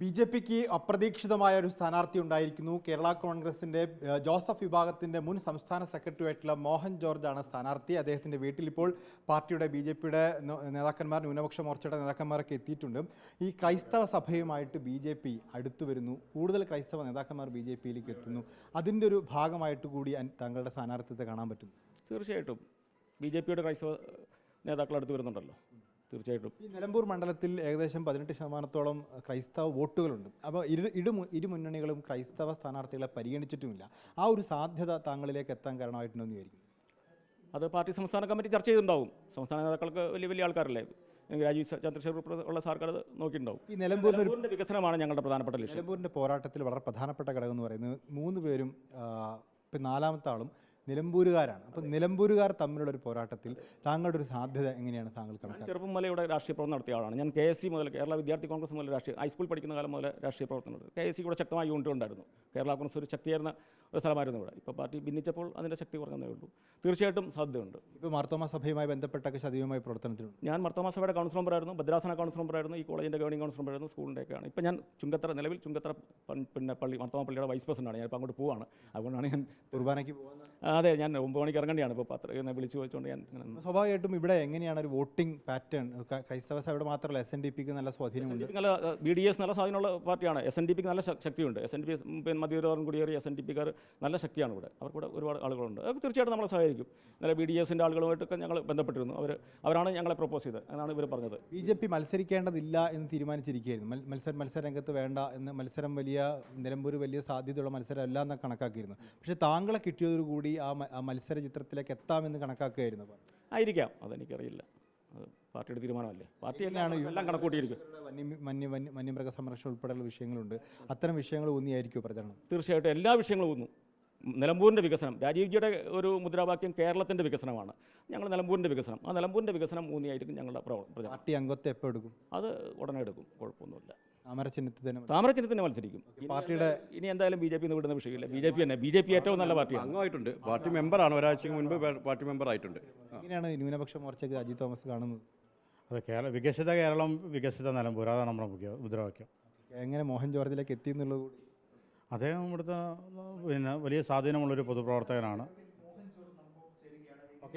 ബി.ജെ.പിക്ക് അപ്രതീക്ഷിതമായ ഒരു സ്ഥാനാർത്ഥി ഉണ്ടായിരിക്കുന്നു. കേരള കോൺഗ്രസിന്റെ ജോസഫ് വിഭാഗത്തിന്റെ മുൻ സംസ്ഥാന സെക്രട്ടറി ആയിട്ടുള്ള മോഹൻ ജോർജ് ആണ് സ്ഥാനാർത്ഥി. അദ്ദേഹത്തിന്റെ വീട്ടിൽ ഇപ്പോൾ പാർട്ടിയുടെ ബി.ജെ.പിയുടെ നേതാക്കന്മാർ, ന്യൂനപക്ഷ മോർച്ചയുടെ നേതാക്കന്മാരൊക്കെ എത്തിയിട്ടുണ്ട്. ഈ ക്രൈസ്തവ സഭയുമായിട്ട് ബി.ജെ.പി അടുത്തു വരുന്നു. കൂടുതൽ ക്രൈസ്തവ നേതാക്കന്മാർ ബി.ജെ.പിയിലേക്ക് എത്തുന്നു. അതിൻ്റെ ഒരു ഭാഗമായിട്ട് കൂടി താങ്കളുടെ സ്ഥാനാർത്ഥിത്വത്തെ കാണാൻ പറ്റും. തീർച്ചയായിട്ടും ബി.ജെ.പിയുടെ ക്രൈസ്തവ നേതാക്കൾ അടുത്ത് വരുന്നുണ്ടല്ലോ. തീർച്ചയായിട്ടും ഈ നിലമ്പൂർ മണ്ഡലത്തിൽ ഏകദേശം 18% ക്രൈസ്തവ വോട്ടുകളുണ്ട്. അപ്പോൾ ഇരു മുന്നണികളും ക്രൈസ്തവ സ്ഥാനാർത്ഥികളെ പരിഗണിച്ചിട്ടുമില്ല. ആ ഒരു സാധ്യത താങ്കളിലേക്ക് എത്താൻ കാരണമായിട്ടുണ്ടോ എന്ന് വിചാരിക്കും? അത് പാർട്ടി സംസ്ഥാന കമ്മിറ്റി ചർച്ച ചെയ്തിട്ടുണ്ടാവും. സംസ്ഥാന നേതാക്കൾക്ക് വലിയ ആൾക്കാരല്ലേ, രാജീവ് ചന്ദ്രശേഖർ ഉള്ള സാർക്ക് അത് നോക്കിയിട്ടുണ്ടാവും. ഈ നിലമ്പൂരിൻ്റെ വികസനമാണ് ഞങ്ങളുടെ പ്രധാനപ്പെട്ട ലക്ഷ്യം. നിലമ്പൂരിൻ്റെ പോരാട്ടത്തിൽ വളരെ പ്രധാനപ്പെട്ട ഘടകം എന്ന് പറയുന്നത് 3 പേരും ഇപ്പം 4ാമത്തെ ആളും നിലമ്പൂരുകാരാണ്. അപ്പം നിലമ്പൂരുകാർ തമ്മിലുള്ള ഒരു പോരാട്ടത്തിൽ താങ്കളുടെ ഒരു സാധ്യത എങ്ങനെയാണ് താങ്കൾ കണക്കാക്കുന്നത്? ചെറുപ്പം മുതലേ ഇവിടെ രാഷ്ട്രീയ പ്രവർത്തനം നടത്തിയ ആളാണ് ഞാൻ. KSC മുതൽ, കേരള വിദ്യാർത്ഥി കോൺഗ്രസ് മുതൽ ഹൈസ്കൂൾ പഠിക്കുന്ന കാലം മുതൽ രാഷ്ട്രീയ പ്രവർത്തനം നടത്തി. KSC കൂടെ ശക്തമായ യൂണിറ്റ് ഉണ്ടായിരുന്നു. കേരള കോൺഗ്രസ് ഒരു ശക്തിയായിരുന്ന ഒരു സ്ഥലമായിരുന്നു ഇവിടെ. ഇപ്പോൾ പാർട്ടി ഭിന്നിച്ചപ്പോൾ അതിൻ്റെ ശക്തി കുറഞ്ഞതേ ഉള്ളൂ. തീർച്ചയായിട്ടും സാധ്യതയുണ്ട്. ഇപ്പോൾ മാർത്തോമാ സഭയുമായി ബന്ധപ്പെട്ടൊക്കെ സജീവമായി പ്രവർത്തനത്തിലുണ്ട്. ഞാൻ മാർത്തോമാ സഭയുടെ കൗൺസിൽ മെമ്പറായിരുന്നു, ഭദ്രാസന കൗൺസിൽ മെമ്പറായിരുന്നു, ഈ കോളേജിൻ്റെ ഗവേണിംഗ് കൗൺസിൽ മെമ്പറായിരുന്നു, സ്കൂളിൻ്റെയൊക്കെയാണ്. ഇപ്പോൾ ഞാൻ നിലവിൽ ചുങ്കത്തറ പള്ളി മാർത്തോമാ പള്ളിയുടെ വൈസ് പ്രസിഡന്റാണ്. ഞാൻ ഇപ്പോൾ അങ്ങോട്ട് പോവാണ്. അതുകൊണ്ടാണ് ഞാൻ കുർബാനയ്ക്ക് പോകുന്നത്. അതെ, ഞാൻ 9 മണിക്ക് ഇറങ്ങേണ്ടിയാണ്. ഇപ്പോൾ വിളിച്ചു ചോദിച്ചുകൊണ്ട് ഞാൻ സ്വാഭാവികമായിട്ടും ഇവിടെ എങ്ങനെയാണ് ഒരു വോട്ടിംഗ് പാറ്റേൺ? ക്രൈസ്തവ സഭയുടെ മാത്രമല്ല SNDPക്ക് നല്ല സ്വാധീനമുണ്ട്. BDS നല്ല സ്വാധീനമുള്ള പാർട്ടിയാണ്. SNDPക്ക് നല്ല ശക്തിയുണ്ട്. SNDP മധ്യതരം കുടിയേറിയ SNDPക്കാർ നല്ല ശക്തിയാണ് ഇവിടെ. അവർക്കൂടെ ഒരുപാട് ആളുകളുണ്ട്. അത് തീർച്ചയായിട്ടും നമ്മളെ സഹായിക്കും. ഇന്നലെ BDSൻ്റെ ആളുകളുമായിട്ടൊക്കെ ഞങ്ങൾ ബന്ധപ്പെട്ടിരുന്നു. അവരാണ് ഞങ്ങളെ പ്രപ്പോസ് ചെയ്തത് എന്നാണ് ഇവർ പറഞ്ഞത്. ബി.ജെ.പി മത്സരിക്കേണ്ടതില്ല എന്ന് തീരുമാനിച്ചിരിക്കുകയായിരുന്നു. മത്സരരംഗത്ത് വേണ്ട എന്ന്, മത്സരം നിലമ്പൂർ വലിയ സാധ്യതയുള്ള മത്സരമല്ല എന്ന് കണക്കാക്കിയിരുന്നു. പക്ഷേ താങ്കളെ കിട്ടിയതോടുകൂടി ആ മത്സര ചിത്രത്തിലേക്ക് എത്താമെന്ന് കണക്കാക്കുകയായിരുന്നു. ആയിരിക്കാം, അതെനിക്കറിയില്ല. അത് പാർട്ടിയുടെ തീരുമാനമല്ലേ. പാർട്ടി എല്ലാം കണക്കൂട്ടിയിരിക്കും. വന്യമൃഗ സംരക്ഷണം ഉൾപ്പെടെയുള്ള വിഷയങ്ങളുണ്ട്. അത്തരം വിഷയങ്ങൾ ഊന്നിയായിരിക്കും പ്രചരണം? തീർച്ചയായിട്ടും എല്ലാ വിഷയങ്ങളും ഊന്നു. നിലമ്പൂരിൻ്റെ വികസനം, രാജീവ്ജിയുടെ ഒരു മുദ്രാവാക്യം കേരളത്തിൻ്റെ വികസനമാണ്. ഞങ്ങൾ നിലമ്പൂരിൻ്റെ വികസനം, ആ നിലമ്പൂരിൻ്റെ വികസനം ഊന്നിയായിരിക്കും ഞങ്ങളുടെ പ്രചരണം. പാർട്ടി അംഗത്വം എപ്പോൾ എടുക്കും? അത് ഉടനെ എടുക്കും, കുഴപ്പമൊന്നുമില്ല. താമരചിഹ്നത്തിന് മത്സരിക്കും. പാർട്ടിയുടെ ഇനി എന്തായാലും ബി.ജെ.പി വിടുന്ന വിഷയമില്ല. ബി.ജെ.പി ഏറ്റവും നല്ല പാർട്ടിയാണ്. അംഗമായിട്ടുണ്ട്, പാർട്ടി മെമ്പറാണ്. ഒരാഴ്ചക്ക് മുൻപ് പാർട്ടി മെമ്പർ ആയിട്ടുണ്ട്. എങ്ങനെയാണ് ന്യൂനപക്ഷ മോർച്ചയ്ക്ക് അജിത് തോമസ് കാണുന്നത്? അത് വികസിത കേരളം, വികസിത നിലമ്പൂർ, അതാണ് നമ്മുടെ മുദ്രാവാക്യം. എങ്ങനെ മോഹൻ ജോർജിലേക്ക് എത്തി എന്നുള്ളത് കൂടി? അദ്ദേഹം ഇവിടുത്തെ വലിയ സ്വാധീനമുള്ളൊരു പൊതുപ്രവർത്തകനാണ്.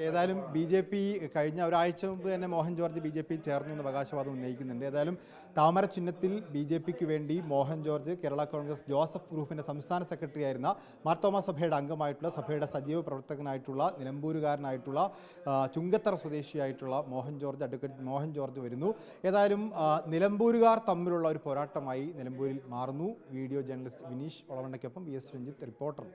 ഏതായാലും ബി.ജെ.പി കഴിഞ്ഞ ഒരാഴ്ച മുമ്പ് തന്നെ മോഹൻ ജോർജ് ബി.ജെ.പിയിൽ ചേർന്നു എന്ന അവകാശവാദം ഉന്നയിക്കുന്നുണ്ട്. ഏതായാലും താമര ചിഹ്നത്തിൽ ബി.ജെ.പിക്ക് വേണ്ടി മോഹൻ ജോർജ് കേരള കോൺഗ്രസ് ജോസഫ് ഗ്രൂപ്പിൻ്റെ സംസ്ഥാന സെക്രട്ടറി ആയിരുന്ന മാർത്തോമാ സഭയുടെ അംഗമായിട്ടുള്ള, സഭയുടെ സജീവ പ്രവർത്തകനായിട്ടുള്ള, നിലമ്പൂരുകാരനായിട്ടുള്ള, ചുങ്കത്തറ സ്വദേശിയായിട്ടുള്ള അഡ്വക്കേറ്റ് മോഹൻ ജോർജ് വരുന്നു. ഏതായാലും നിലമ്പൂരുകാർ തമ്മിലുള്ള ഒരു പോരാട്ടമായി നിലമ്പൂരിൽ മാറുന്നു. വീഡിയോ ജേർണലിസ്റ്റ് വിനീഷ് ഒളവണ്ണയ്ക്കൊപ്പം VS രഞ്ജിത്ത്, റിപ്പോർട്ടർ.